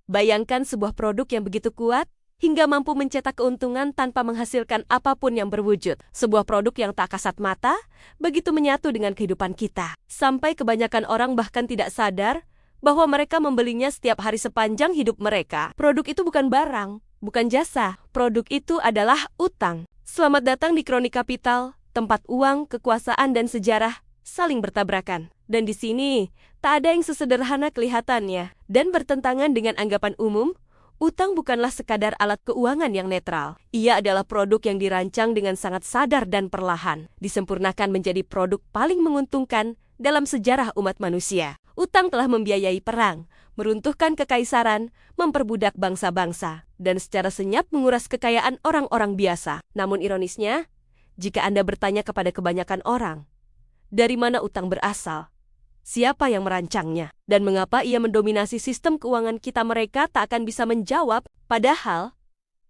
Bayangkan sebuah produk yang begitu kuat, hingga mampu mencetak keuntungan tanpa menghasilkan apapun yang berwujud. Sebuah produk yang tak kasat mata, begitu menyatu dengan kehidupan kita. Sampai kebanyakan orang bahkan tidak sadar bahwa mereka membelinya setiap hari sepanjang hidup mereka. Produk itu bukan barang, bukan jasa. Produk itu adalah utang. Selamat datang di Kroni Kapital, tempat uang, kekuasaan, dan sejarah saling bertabrakan. Dan di sini, tak ada yang sesederhana kelihatannya. Dan bertentangan dengan anggapan umum, utang bukanlah sekadar alat keuangan yang netral. Ia adalah produk yang dirancang dengan sangat sadar dan perlahan, disempurnakan menjadi produk paling menguntungkan dalam sejarah umat manusia. Utang telah membiayai perang, meruntuhkan kekaisaran, memperbudak bangsa-bangsa, dan secara senyap menguras kekayaan orang-orang biasa. Namun ironisnya, jika Anda bertanya kepada kebanyakan orang, dari mana utang berasal? Siapa yang merancangnya? Dan mengapa ia mendominasi sistem keuangan kita, mereka tak akan bisa menjawab. Padahal,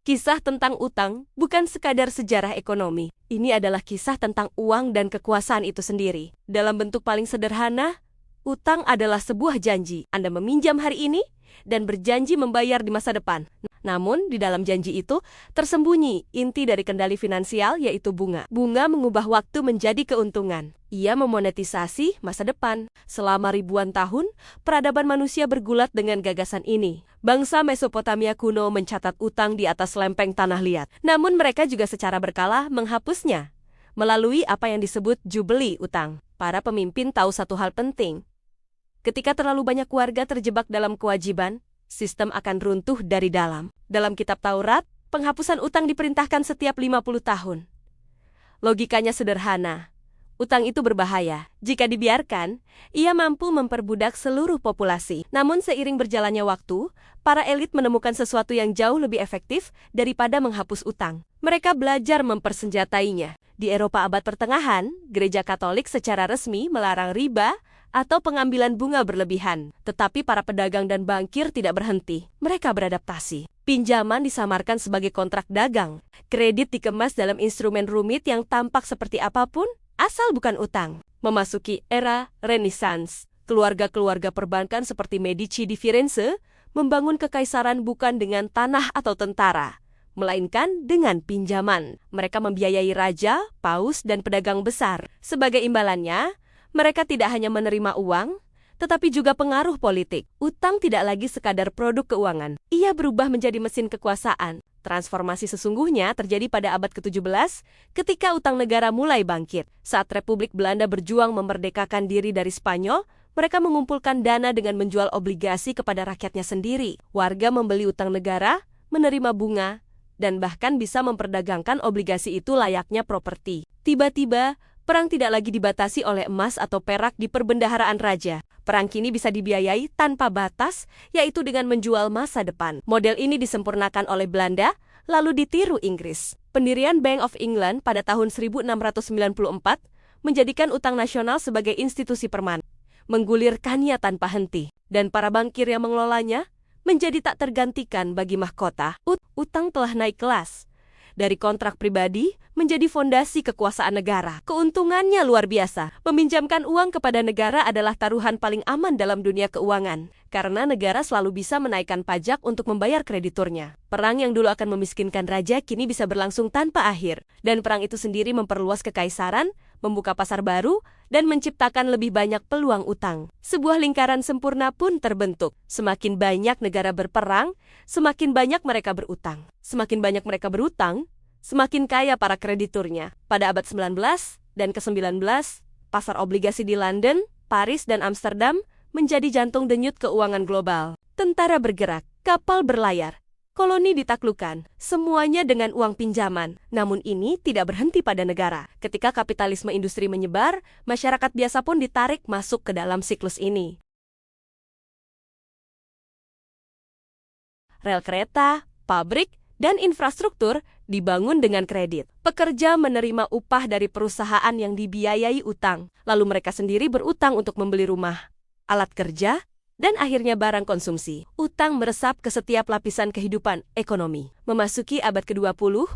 kisah tentang utang bukan sekadar sejarah ekonomi. Ini adalah kisah tentang uang dan kekuasaan itu sendiri. Dalam bentuk paling sederhana, utang adalah sebuah janji. Anda meminjam hari ini dan berjanji membayar di masa depan. Namun, di dalam janji itu tersembunyi inti dari kendali finansial, yaitu bunga. Bunga mengubah waktu menjadi keuntungan. Ia memonetisasi masa depan. Selama ribuan tahun, peradaban manusia bergulat dengan gagasan ini. Bangsa Mesopotamia kuno mencatat utang di atas lempeng tanah liat. Namun mereka juga secara berkala menghapusnya melalui apa yang disebut jubeli utang. Para pemimpin tahu satu hal penting. Ketika terlalu banyak warga terjebak dalam kewajiban, sistem akan runtuh dari dalam. Dalam kitab Taurat, penghapusan utang diperintahkan setiap 50 tahun. Logikanya sederhana. Utang itu berbahaya. Jika dibiarkan, ia mampu memperbudak seluruh populasi. Namun seiring berjalannya waktu, para elit menemukan sesuatu yang jauh lebih efektif daripada menghapus utang. Mereka belajar mempersenjatainya. Di Eropa abad pertengahan, Gereja Katolik secara resmi melarang riba atau pengambilan bunga berlebihan. Tetapi para pedagang dan bankir tidak berhenti. Mereka beradaptasi. Pinjaman disamarkan sebagai kontrak dagang. Kredit dikemas dalam instrumen rumit yang tampak seperti apapun, asal bukan utang. Memasuki era Renaissance, keluarga-keluarga perbankan seperti Medici di Firenze membangun kekaisaran bukan dengan tanah atau tentara, melainkan dengan pinjaman. Mereka membiayai raja, paus, dan pedagang besar. Sebagai imbalannya, mereka tidak hanya menerima uang, tetapi juga pengaruh politik. Utang tidak lagi sekadar produk keuangan. Ia berubah menjadi mesin kekuasaan. Transformasi sesungguhnya terjadi pada abad ke-17 ketika utang negara mulai bangkit. Saat Republik Belanda berjuang memerdekakan diri dari Spanyol, mereka mengumpulkan dana dengan menjual obligasi kepada rakyatnya sendiri. Warga membeli utang negara, menerima bunga, dan bahkan bisa memperdagangkan obligasi itu layaknya properti. Tiba-tiba, perang tidak lagi dibatasi oleh emas atau perak di perbendaharaan raja. Perang kini bisa dibiayai tanpa batas, yaitu dengan menjual masa depan. Model ini disempurnakan oleh Belanda, lalu ditiru Inggris. Pendirian Bank of England pada tahun 1694 menjadikan utang nasional sebagai institusi permanen, menggulirkannya tanpa henti, dan para bankir yang mengelolanya menjadi tak tergantikan bagi mahkota. Utang telah naik kelas. Dari kontrak pribadi menjadi fondasi kekuasaan negara. Keuntungannya luar biasa. Meminjamkan uang kepada negara adalah taruhan paling aman dalam dunia keuangan. Karena negara selalu bisa menaikkan pajak untuk membayar krediturnya. Perang yang dulu akan memiskinkan raja kini bisa berlangsung tanpa akhir. Dan perang itu sendiri memperluas kekaisaran, membuka pasar baru, dan menciptakan lebih banyak peluang utang. Sebuah lingkaran sempurna pun terbentuk. Semakin banyak negara berperang, semakin banyak mereka berutang. Semakin banyak mereka berutang, semakin kaya para krediturnya. Pada abad 19 dan ke-19, pasar obligasi di London, Paris, dan Amsterdam menjadi jantung denyut keuangan global. Tentara bergerak, kapal berlayar, koloni ditaklukkan, semuanya dengan uang pinjaman. Namun ini tidak berhenti pada negara. Ketika kapitalisme industri menyebar, masyarakat biasa pun ditarik masuk ke dalam siklus ini. Rel kereta, pabrik, dan infrastruktur dibangun dengan kredit. Pekerja menerima upah dari perusahaan yang dibiayai utang. Lalu mereka sendiri berutang untuk membeli rumah, alat kerja, dan akhirnya barang konsumsi. Utang meresap ke setiap lapisan kehidupan ekonomi. Memasuki abad ke-20,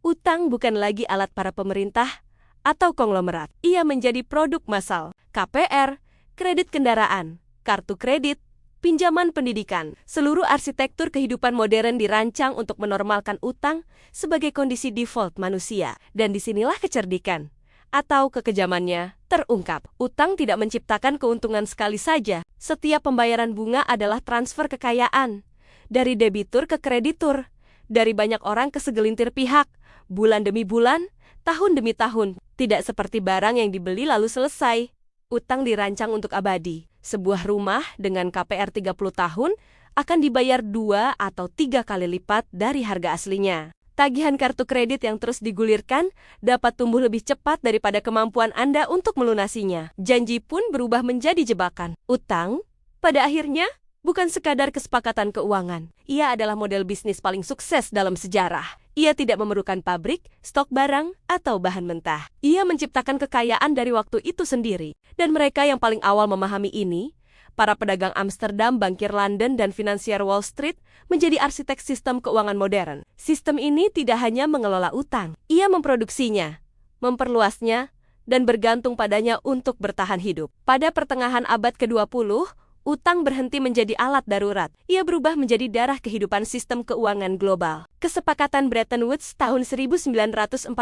utang bukan lagi alat para pemerintah atau konglomerat. Ia menjadi produk massal. KPR, kredit kendaraan, kartu kredit, Pinjaman pendidikan. Seluruh arsitektur kehidupan modern dirancang untuk menormalkan utang sebagai kondisi default manusia. Dan disinilah kecerdikan atau kekejamannya terungkap. Utang tidak menciptakan keuntungan sekali saja. Setiap pembayaran bunga adalah transfer kekayaan. Dari debitur ke kreditur. Dari banyak orang ke segelintir pihak. Bulan demi bulan, tahun demi tahun. Tidak seperti barang yang dibeli lalu selesai. Utang dirancang untuk abadi. Sebuah rumah dengan KPR 30 tahun akan dibayar 2 atau 3 kali lipat dari harga aslinya. Tagihan kartu kredit yang terus digulirkan dapat tumbuh lebih cepat daripada kemampuan Anda untuk melunasinya. Janji pun berubah menjadi jebakan. Utang, pada akhirnya, bukan sekadar kesepakatan keuangan. Ia adalah model bisnis paling sukses dalam sejarah. Ia tidak memerlukan pabrik, stok barang, atau bahan mentah. Ia menciptakan kekayaan dari waktu itu sendiri. Dan mereka yang paling awal memahami ini, para pedagang Amsterdam, bankir London, dan finansier Wall Street, menjadi arsitek sistem keuangan modern. Sistem ini tidak hanya mengelola utang. Ia memproduksinya, memperluasnya, dan bergantung padanya untuk bertahan hidup. Pada pertengahan abad ke-20, utang berhenti menjadi alat darurat. Ia berubah menjadi darah kehidupan sistem keuangan global. Kesepakatan Bretton Woods tahun 1944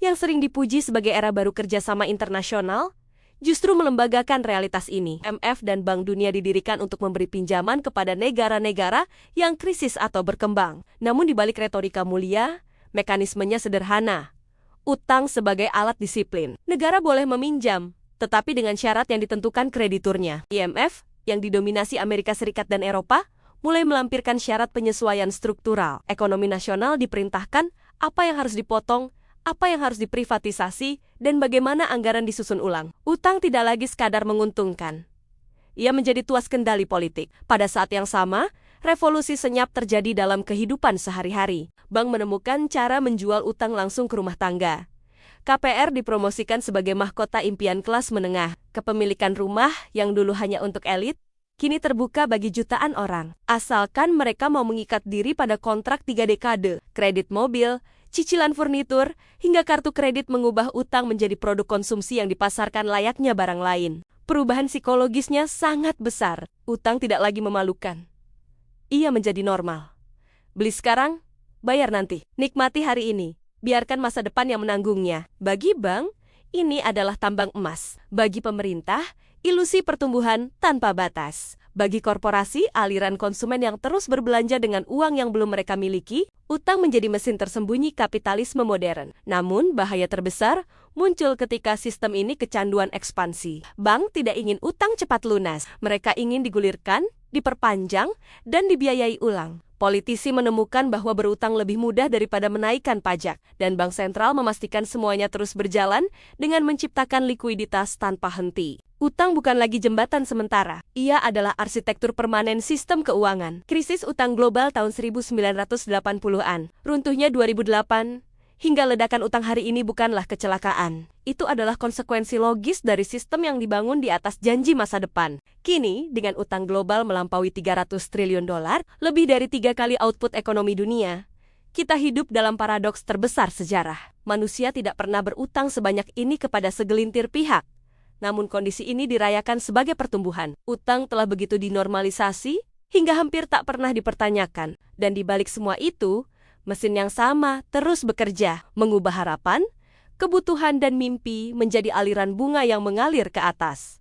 yang sering dipuji sebagai era baru kerjasama internasional, justru melembagakan realitas ini. IMF dan Bank Dunia didirikan untuk memberi pinjaman kepada negara-negara yang krisis atau berkembang. Namun di balik retorika mulia, mekanismenya sederhana. Utang sebagai alat disiplin. Negara boleh meminjam, tetapi dengan syarat yang ditentukan krediturnya. IMF yang didominasi Amerika Serikat dan Eropa, mulai melampirkan syarat penyesuaian struktural. Ekonomi nasional diperintahkan apa yang harus dipotong, apa yang harus diprivatisasi, dan bagaimana anggaran disusun ulang. Utang tidak lagi sekadar menguntungkan. Ia menjadi tuas kendali politik. Pada saat yang sama, revolusi senyap terjadi dalam kehidupan sehari-hari. Bank menemukan cara menjual utang langsung ke rumah tangga. KPR dipromosikan sebagai mahkota impian kelas menengah. Kepemilikan rumah yang dulu hanya untuk elit, kini terbuka bagi jutaan orang. Asalkan mereka mau mengikat diri pada kontrak 3 dekade, kredit mobil, cicilan furnitur, hingga kartu kredit mengubah utang menjadi produk konsumsi yang dipasarkan layaknya barang lain. Perubahan psikologisnya sangat besar. Utang tidak lagi memalukan. Ia menjadi normal. Beli sekarang, bayar nanti. Nikmati hari ini. Biarkan masa depan yang menanggungnya. Bagi bank, ini adalah tambang emas. Bagi pemerintah, ilusi pertumbuhan tanpa batas. Bagi korporasi, aliran konsumen yang terus berbelanja dengan uang yang belum mereka miliki, utang menjadi mesin tersembunyi kapitalisme modern. Namun, bahaya terbesar muncul ketika sistem ini kecanduan ekspansi. Bank tidak ingin utang cepat lunas. Mereka ingin digulirkan, diperpanjang, dan dibiayai ulang. Politisi menemukan bahwa berutang lebih mudah daripada menaikkan pajak, dan bank sentral memastikan semuanya terus berjalan dengan menciptakan likuiditas tanpa henti. Utang bukan lagi jembatan sementara, ia adalah arsitektur permanen sistem keuangan. Krisis utang global tahun 1980-an, runtuhnya 2008, hingga ledakan utang hari ini bukanlah kecelakaan. Itu adalah konsekuensi logis dari sistem yang dibangun di atas janji masa depan. Kini, dengan utang global melampaui 300 triliun dolar, lebih dari 3 kali output ekonomi dunia, kita hidup dalam paradoks terbesar sejarah. Manusia tidak pernah berutang sebanyak ini kepada segelintir pihak. Namun kondisi ini dirayakan sebagai pertumbuhan. Utang telah begitu dinormalisasi, hingga hampir tak pernah dipertanyakan. Dan di balik semua itu, mesin yang sama terus bekerja, mengubah harapan, kebutuhan dan mimpi menjadi aliran bunga yang mengalir ke atas.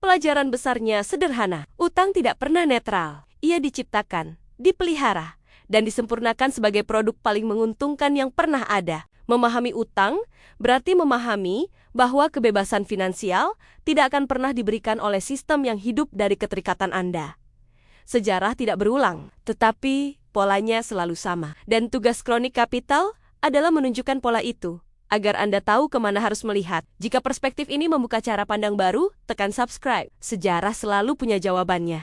Pelajaran besarnya sederhana, utang tidak pernah netral. Ia diciptakan, dipelihara, dan disempurnakan sebagai produk paling menguntungkan yang pernah ada. Memahami utang berarti memahami bahwa kebebasan finansial tidak akan pernah diberikan oleh sistem yang hidup dari keterikatan Anda. Sejarah tidak berulang, tetapi polanya selalu sama. Dan tugas Kronik Kapital adalah menunjukkan pola itu, agar Anda tahu kemana harus melihat. Jika perspektif ini membuka cara pandang baru, tekan subscribe. Sejarah selalu punya jawabannya.